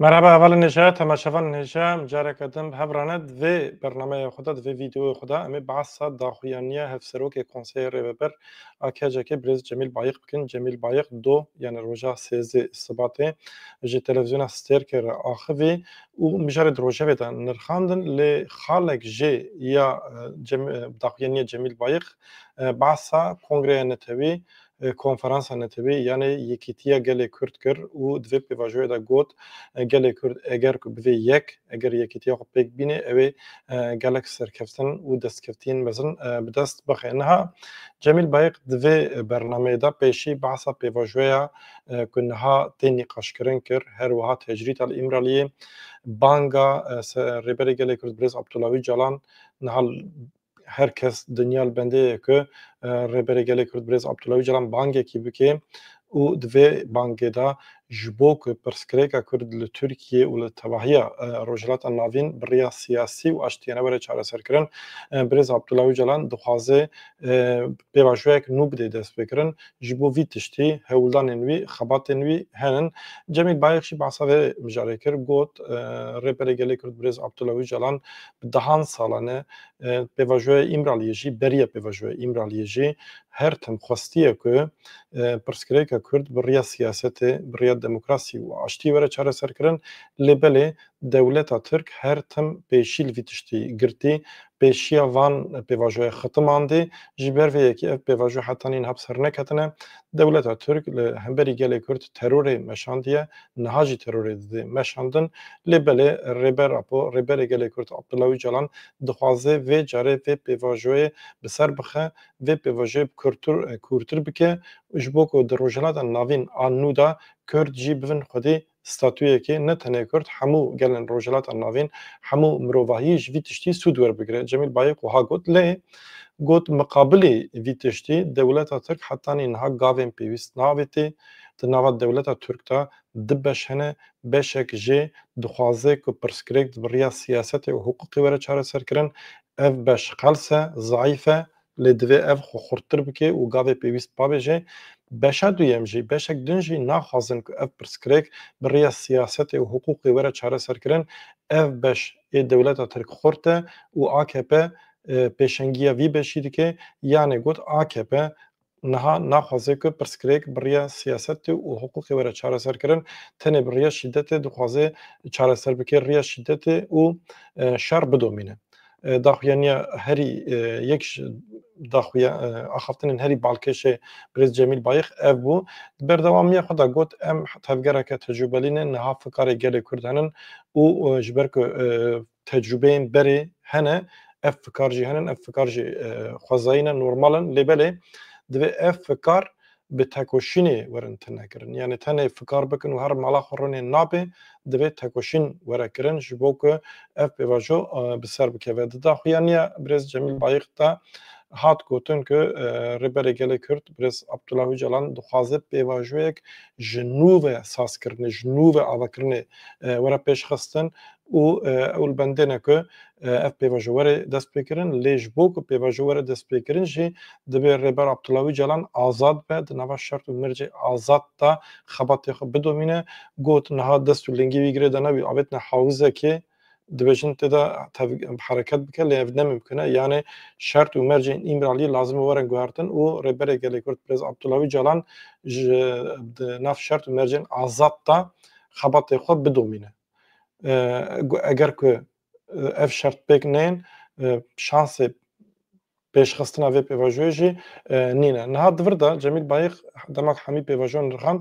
مرحبا اول نشا تماشاvan نشا جارك قدم هبراند و برنامه خدا و ویدیو خدا امی بحث داخویانیه هفسروک کنسیر رهبر اکیجا که برز جمیل بایق بکن جمیل بایق دو یعنی روزا سیزی استباطه جی تلویزیون استر کر آخوی و مجرد روزه ویدا نرخاندن ل خالق جی یا داخویانیه جمیل بایق بحث کنگره نتوی کنفرانس نتوی یعنی یکیتیا گل کرد کر و دوی پیواجوی دا گوت گله کرد اگر که به یک اگر یکیتی خو پیک بینه اوی گلک سرکفتن و دستکفتین مثلا بدست بخینها جمیل بایق دوی برنامه دا پیشی بحثا پیواجویا کنها تی نقاش کرن کر هر وها تجریت الامرالیه بانگا ریبری گله کرد برز عبداللهی جلان نهال herkes dünya bende ki rebere gele Kürt brez Abdullah Öcalan bange ki bike u dve bangeda jbo ku perskreka Kürt li Türkiye u li tevahiya rojilata navîn biriya siyasî û aştiyane were çareser kirin brez Abdullah Öcalan dixwaze pêvajoyek nû bide dest pêkirin ji bo vî tiştî hewldanên wî xebatên wî henin Cemîl Bayek jî behsa vê mijarê kir got rebere gelê Kürt brez Abdullah Öcalan bi dehan salan e pêvajoya İmraliyê jî beriya pêvajoya İmraliyê jî her tim xwestiye ku pirsgirêka Kurd bi rêya siyasetê bi rêya demokrasî û aştî were çareserkirin lêbelê dewleta Tirk her tim pêşî li vî tiştî girtî pêşiya van pêvajoya xitimandî ji ber vê yekî ev pêvajoya hetanîn hev ser neketine dewleta Tirk li hemberî gelê Kurd terorê meşandiye niha jî terorê didê meşandin lêbelê rêberê gelê Kurd Abdullah Öcalan dixwaze vê carê vê pêvajoyê bi ser bixe vê pêvajoyê kûrtir bike ji bo ku di rojhilata navîn a nû da Kurd jî bivin xwedê statûyekê ne tenê Kurd hemû gelên rojhilata navîn hemû mirovahiyê ji vî tiştî sûd werbigire Cemîl Bayek wiha got lê got muqabilê vî tiştî dewleta Tirk hetanî niha gavên pêwîst navêtê di nava dewleta Tirk da di beş hene beşek jê dixwaze ku pirsgirêk bi rêya siyasetê û hiqûqê were çareserkirin ev beş qels e zayîf e lê divê ev xwe xurttir bike û gavê pêwîst babêje beşa duyem jî beşek din jî naxwazin ku ev pirsgirêk bi rêya siyasetê û hiqûqê were çareserkirin ev beş ê dewleta Tirk xurt e û AKP pêşengiya vî beşî dike yanê got AKP niha naxwaze ku pirsgirêk bi rêya siyasetê û hiqûqê were çareserkirin tenê bi rêya şîddetê dixwaze çareser bike rêya şîddetê û şer bidomîne daxuyaniya herî yek daxuya axaftinên herî balkêşê Brez Cemîl Bayek ev bû berdewamiya xwe da got em tevgereke tecrübelî ne niha fikarê gelê Kurd henin û ji ber ku tecrübeyên berê hene ev fikar jî henin ev fikar jî xwezayî ne normalin lêbelê divê ev fikar bi tekoşînê werin tinekirin yani tenê fikar bikin û her mala xwe rûnê nabe divê tekoşîn were kirin ji bo ku ev pêvajo bi ser bikeve di daxuyaniya Brez Cemîl Bayek da hat gotin ku rêberê gelê Kurd Brez Abdullah Öcalan dixwaze pêvajoyek ji nû ve sazkirinê ji nû ve avakirinê were pêşxistin û ew li bendê ne ku ev pêvajo were dest pêkirin lê ji bo ku pêvajo were dest pêkirin jî divê rêber Abdullah Öcalan azad be di nava şert û mircê azad da xebatê xwe bidomîne got niha dest û lêngî wî girê de nevî avêtine hewizekê dibêjin tê de hereket bike lê ev nemimkin e yani şert û mercên İmraliyê lazim e werin guhertin û rêberê gelê Kurd Brez Abdullah Öcalan ji di nav şert û mercên azad da xebatê xwe bidomîne eger ku ev şert pêk tên şansê pêşxistina vê pêvajoyê jî nîne niha di vir de Cemîl Bayek demek hemî pêvajoyan rixand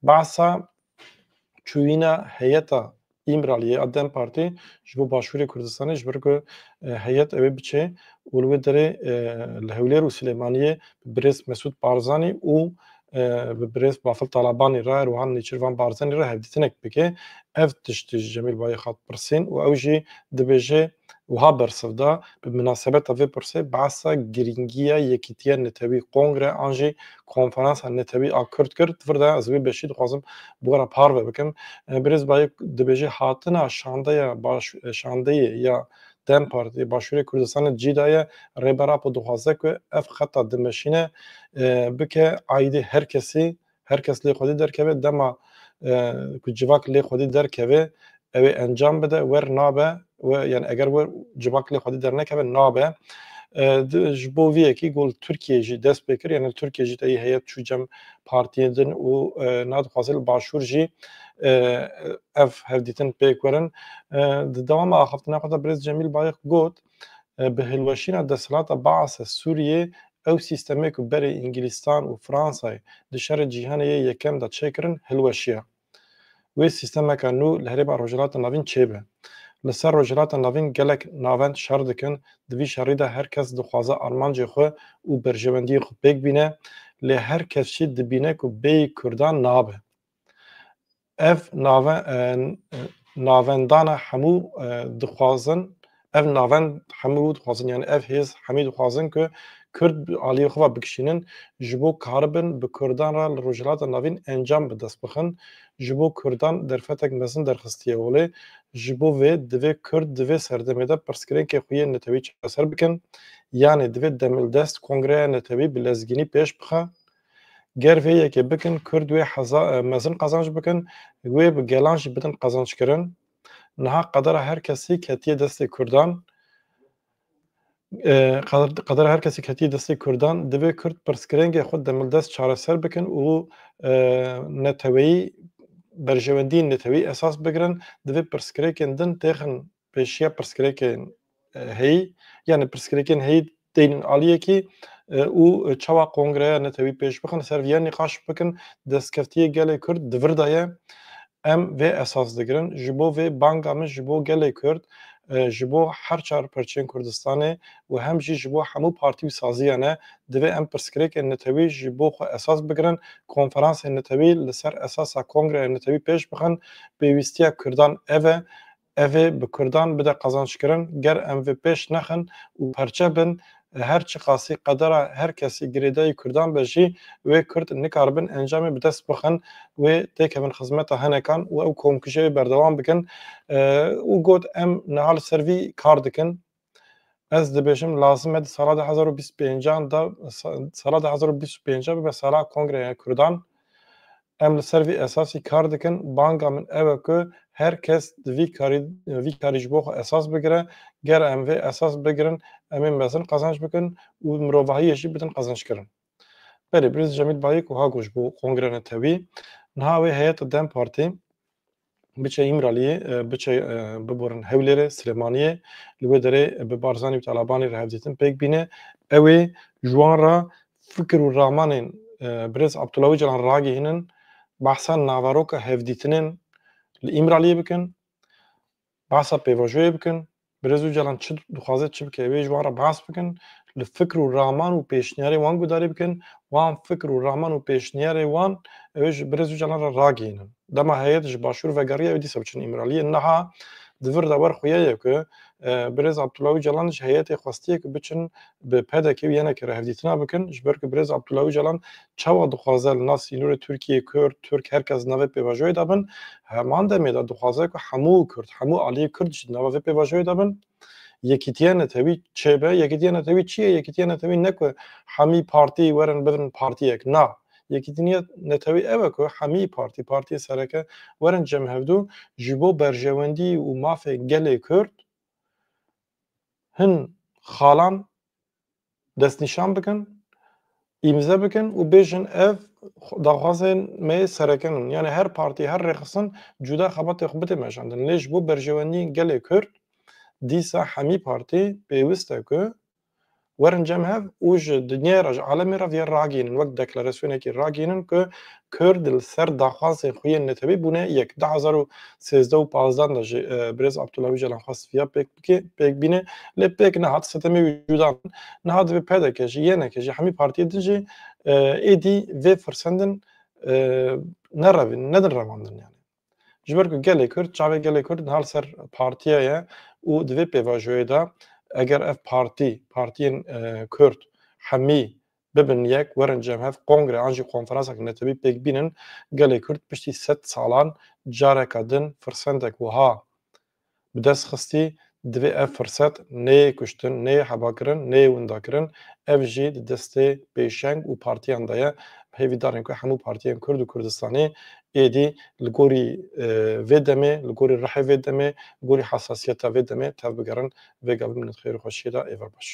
behsa çûyîna heyeta İmraliyê a Dem Partî ji bo Başûrê Kurdistanê ji ber ku heyet ew ê biçe û li wê derê li Hewlêr û Silêmaniyê Brez Mesûd Barzanî û bi Brez Bafil Talabanî re Rûhan Nêçîrvan Barzanî re hevdîtinek bike ev tiştî ji Cemîl Bayek hat pirsên û ew jî dibêje wiha bersiv da bi münasebeta vê pirsê behsa girîngiya yekîtiya netewî kongre an jî konferansa netewî a Kurd kir di vir de ez wê beşî dixwazim bi were parve bikim Brez Bayek dibêje hatina şandeyê ya Dem Partî Başûrê Kurdistanê cî daye rêbera ku dixwaze ku ev xeta dimeşîne bike aîdî herkesî herkes lê xwedî derkeve dema ku civak lê xwedî derkeve ew ê encam bide wer nabe yani eger wer civak lê xwedî dernekeve nabe ji bo vê yekî gul Tirkiye jî dest pê kir yani Tirkiye jî teyî heyet çû cem partiyên din û nadixwaze li başûr jî ev hevdîtin pêk werin di dewama axaftina xwe de Birêz Cemîl Bayix got bi hilweşîna desthelata Baasê Sûriyê ew sîstemê ku berê Îngîlîstan û Fransayê di şerê cîhanê yê yekem de çêkirin hilweşiya. Wê sîstemeka nû li Herêma Rojhilata Navîn çêbe. Li ser rojhilata navîn gelek navend şer dikin, di vî şerî de her kes dixwaze armancê xwe û berjewendiyê xwe pêk bîne, lê her kes jî dibîne ku bêyî Kurdan nabe. Ev navendana hemû dixwazin, ev navend hemû dixwazin yani ev hêz hemî dixwazin ku Kurd aliyê xwe ve bikişînin ji bo karibin bi Kurdan re li rojhilata navîn encam bi dest bixin, ji bo Kurdan derfetek mezin derxistiye olê, ji bo vê divê Kurd di vê serdemê de pirsgirêkê xwe yê netewî çareser bikin, yanî divê demildest Kongreya Netewî bi lezgînî pêş bixe. Ger vê yekê bikin Kurd wê mezin qezanc bikin, wê bi gelan jî bidin qezançkirin. Niha qedera her kesî ketiye destê Kurdan qedera her kesî ketiye destê Kurdan divê Kurd pirsgirêkê xwe demildest çareser bikin û neteweyî berjewendiyên netewî esas bigirin, divê pirsgirêkên din têxin pêşiya pirsgirêkên heyî yani pirsgirêkên heyî tênin aliyekî û çawa Kongreya Netewî pêş bixin ser vîya nîqaş bikin destkeftiyê gelê Kurd di vir de ye em vê esas digirin ji bo vê banga min ji bo gelê Kurd ji bo her çar perçeyên Kurdistanê û hem jî ji bo hemû partî û saziyan e divê em pirsgirêkên netewî ji bo xwe esas bigirin, konferansên netewî li ser esasa Kongreya Netewî pêş bixin, pêwîstiya Kurdan ev e, ev ê bi Kurdan bide qezançkirin, ger em vê pêş nexin û perçe bin her çi qasî qedera her kesî girêdayî Kurdan be jî wê Kurd nikaribin encamê bi dest bixin wê têkevin xizmeta hinekan û ew komkujeyê berdewam bikin û got em niha li ser vî kar dikin. Ez dibêjim lazim e di sala 2025 de sala 2025 bibe sala Kongreya Kurdan. Em li ser vî esasî kar dikin, banga min ew e ku her kes di vî karî ji bo xwe esas bigire, ger em vê esas bigirin, em ê mezin qezanc bikin û mirovahiyê jî bidin qezançkirin. Berê Birêz Cemîl Bayîk wiha got ji bo Kongreya Netewî, niha wê heyeta Dem Partî biçe İmraliyê biçe biborin Hewlêrê, Silêmaniyê, li wê derê bi Barzanî û Talebanî re hevdîtin pêk bîne, ew ê ji wan re fikir û ramanên Birêz Abdullah Öcalan ragihînin behsa naveroka hevdîtinên li İmraliyê bikin, behsa pêvajoyê bikin, Birêz Öcalan çi dixwaze çi bike wê ji wan re behs bikin, li fikir û raman û pêşniyarê wan gudarî bikin, wan fikir û raman û pêşniyarê wan ew ê ji Birêz Öcalan re ragihînin. Dema heyet ji başûr vegeriya ew dîsa biçin İmraliyê. Niha di vir de werxuye ye ku Birêz Abdullah Öcalan ji heyetê xwestiye ku biçin bi pedekê û yenekê re hevdîtina bikin ji ber ku Birêz Abdullah Öcalan çawa dixwaze li nav sînorê Tirkiyê Kurd, Türk her kes navê pêvajoyê de bin, heman demê de dixwaze ku hemû Kurd, hemû aliyê Kurd jî nava vê pêvajoyê de bin. Yekîtiya netewî çêbe, yekîtiya netewî çi ye? Yekîtiya netewî ne ku hemî partî werin bibin partiyek, na. Yekîtiya netewî ew e ku hemî partiyê sereke werin cemhevdû ji bo berjewendî û mafê gelê Kurd hin xalan destnîşan bikin, îmze bikin û bêjin ev daxwazên me serekin in. Yani her partî her rêxistin cuda xebatê xwe bide meşandin. Lê ji bo berjewendiyên gelê Kurd dîsa hemî partî pêwîst e ku werin cemhev û ji dinyayê re ji alemê re vêya ragihînin wek deklarasyonekê ragihînin ku Kurd li ser daxwazên xwe yên netewî bûne yek. 2013 û 15 de jî Birêz Abdullah Öcalan xwest vêya pêk bîne lê pêk nehat sistemê wî cuda niha divê pedeke jî yeneke jî hemî partiyê din jî êdî vê firsendin nerevin nedin revandin yani. Ji ber ku gelê Kurd çavê gelê Kurd niha li ser partiya ye û di vê pêvajoyê de eger ev partiyên Kurd hemî bibin yek werin cemhev kongre an jî konferansek netewî pêk bînin gelê Kurd piştî 100 salan careka din firsendek wiha bi dest xistî divê ev firset neyê kuştin, neyê hebakirin, neyê windakirin ev jî di destê pêşeng û partiyan de ye هێویدارین ku hemû partiyên Kurd û Kurdistanê êdî li gorî vê demê, li gorî rihê vê demê, gorî hesasiyeta vê demê tev bigerin vê gavin min xêr û xweşiyê de êvar baş.